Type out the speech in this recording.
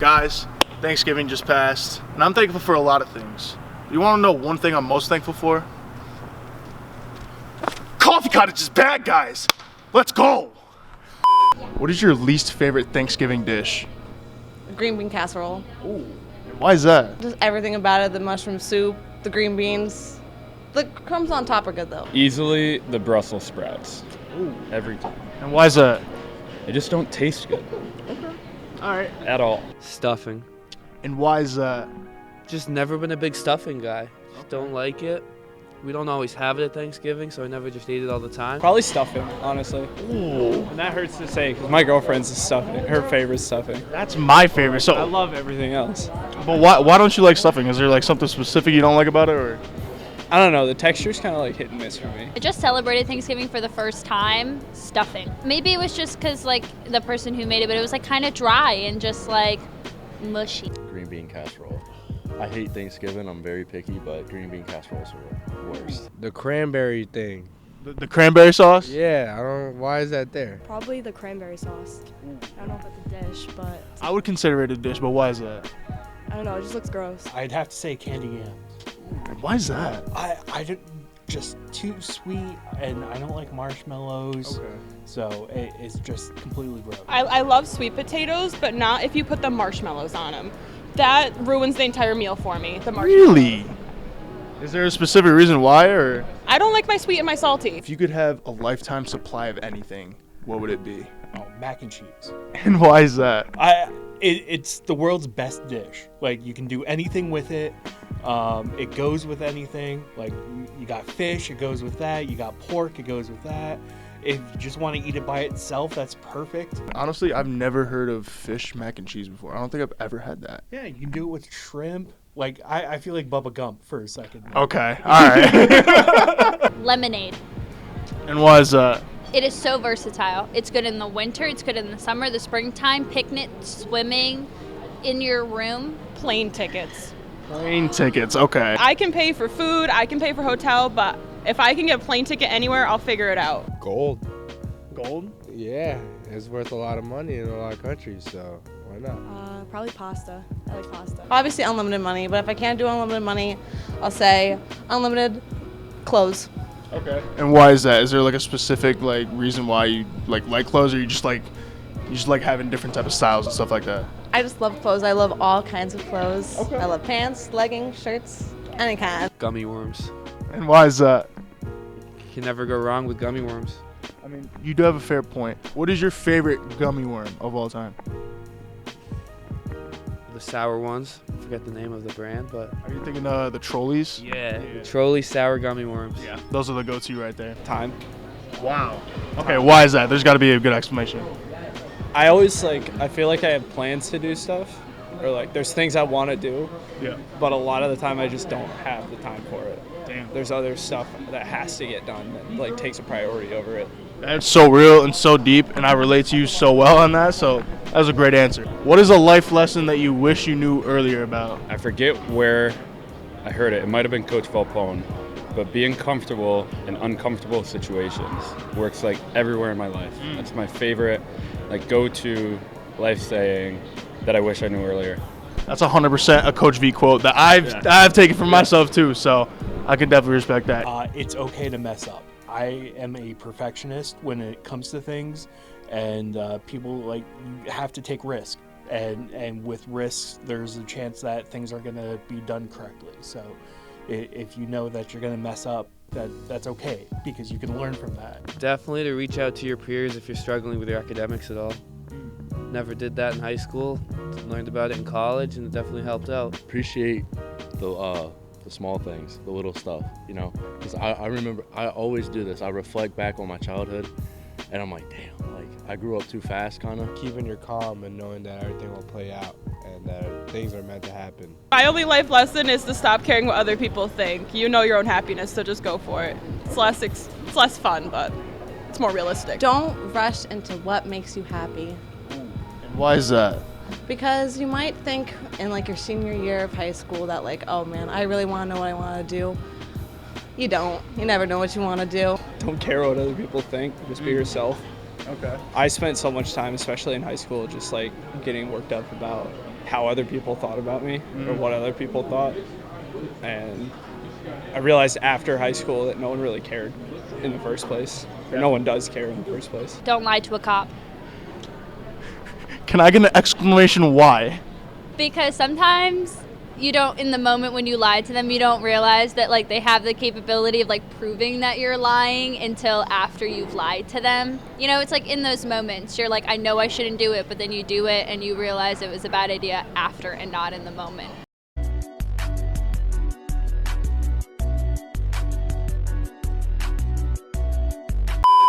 Guys, Thanksgiving just passed, and I'm thankful for a lot of things. You want to know one thing I'm most thankful for? Coffee Cottage is back, guys! Let's go! What is your least favorite Thanksgiving dish? Green bean casserole. Ooh. Why is that? Just everything about it, the mushroom soup, the green beans. The crumbs on top are good though. Easily the Brussels sprouts. Ooh. Every time. And why is that? They just don't taste good. Okay. Alright. At all. Stuffing. And why is that? Just never been a big stuffing guy. Just don't like it. We don't always have it at Thanksgiving, so I never just eat it all the time. Probably stuffing, honestly. Ooh. And that hurts to say because my girlfriend's is stuffing. Her favorite stuffing. That's my favorite. I So, love everything else. but why don't you like stuffing? Is there like something specific you don't like about it, or? I don't know. The texture's kind of like hit and miss for me. I just celebrated Thanksgiving for the first time, stuffing. Maybe it was just because like the person who made it, but it was like kind of dry and just like mushy. Green bean casserole. I hate Thanksgiving. I'm very picky, but green bean casseroles are the worst. The cranberry thing. The cranberry sauce? Yeah, I don't. Why is that there? Probably the cranberry sauce. I don't know if it's a dish, but I would consider it a dish, but why is that? I don't know. It just looks gross. I'd have to say candy yams. Why is that? I don't, just too sweet, and I don't like marshmallows. Okay. So it's just completely gross. I love sweet potatoes, but not if you put the marshmallows on them. That ruins the entire meal for me. The marshmallows. Really? Is there a specific reason why, or? I don't like my sweet and my salty. If you could have a lifetime supply of anything, what would it be? Oh, mac and cheese. And why is that? It's the world's best dish. Like, you can do anything with it. It goes with anything. Like, you got fish, it goes with that. You got pork, it goes with that. If you just want to eat it by itself, that's perfect. Honestly, I've never heard of fish mac and cheese before. I don't think I've ever had that. Yeah, you can do it with shrimp. Like, I feel like Bubba Gump for a second. Okay, all right. Lemonade. And why is that? It is so versatile. It's good in the winter, it's good in the summer, the springtime, picnic, swimming, in your room. Plane tickets. Plane tickets, okay. I can pay for food, I can pay for hotel, but if I can get a plane ticket anywhere, I'll figure it out. Gold. Gold? Yeah, it's worth a lot of money in a lot of countries, so why not? Probably pasta. I like pasta. Obviously unlimited money, but if I can't do unlimited money, I'll say unlimited clothes. Okay. And why is that? Is there like a specific like reason why you like clothes, or you just like having different type of styles and stuff like that? I just love clothes. I love all kinds of clothes. Okay. I love pants, leggings, shirts, any kind. Gummy worms. And why is that? You can never go wrong with gummy worms. I mean, you do have a fair point. What is your favorite gummy worm of all time? The sour ones. I forget the name of the brand, but. Are you thinking the Trolleys? Yeah. The Trolley sour gummy worms. Yeah. Those are the go-to right there. Time. Wow. Okay, why is that? There's got to be a good explanation. I always I feel like I have plans to do stuff, or like there's things I want to do. Yeah. But a lot of the time I just don't have the time for it. Damn. There's other stuff that has to get done that like takes a priority over it. That's so real and so deep, and I relate to you so well on that, so that was a great answer. What is a life lesson that you wish you knew earlier about? I forget where I heard it. It might have been Coach Volpone. But being comfortable in uncomfortable situations works like everywhere in my life. That's my favorite like go-to life saying that I wish I knew earlier. That's 100% a Coach V quote that I've taken from myself too, so I can definitely respect that. It's okay to mess up. I am a perfectionist when it comes to things, and people you have to take risk, and with risks, there's a chance that things are going to be done correctly. So if you know that you're going to mess up, that's okay, because you can learn from that. Definitely to reach out to your peers if you're struggling with your academics at all. Never did that in high school. Learned about it in college, and it definitely helped out. Appreciate the small things, the little stuff, you know. Because I remember, I always do this. I reflect back on my childhood, and I'm like, damn, I grew up too fast, kind of. Keeping your calm and knowing that everything will play out and that things are meant to happen. My only life lesson is to stop caring what other people think. You know your own happiness, so just go for it. It's less fun, but it's more realistic. Don't rush into what makes you happy. And why is that? Because you might think in your senior year of high school that oh man, I really want to know what I want to do. You don't. You never know what you want to do. Don't care what other people think. Just be yourself. Okay. I spent so much time, especially in high school, just getting worked up about how other people thought about me or what other people thought. And I realized after high school that no one really cared in the first place. Or no one does care in the first place. Don't lie to a cop. Can I get an exclamation why? Because sometimes you don't, in the moment when you lie to them, you don't realize that like they have the capability of like proving that you're lying until after you've lied to them. You know, it's like in those moments you're like, I know I shouldn't do it, but then you do it and you realize it was a bad idea after and not in the moment.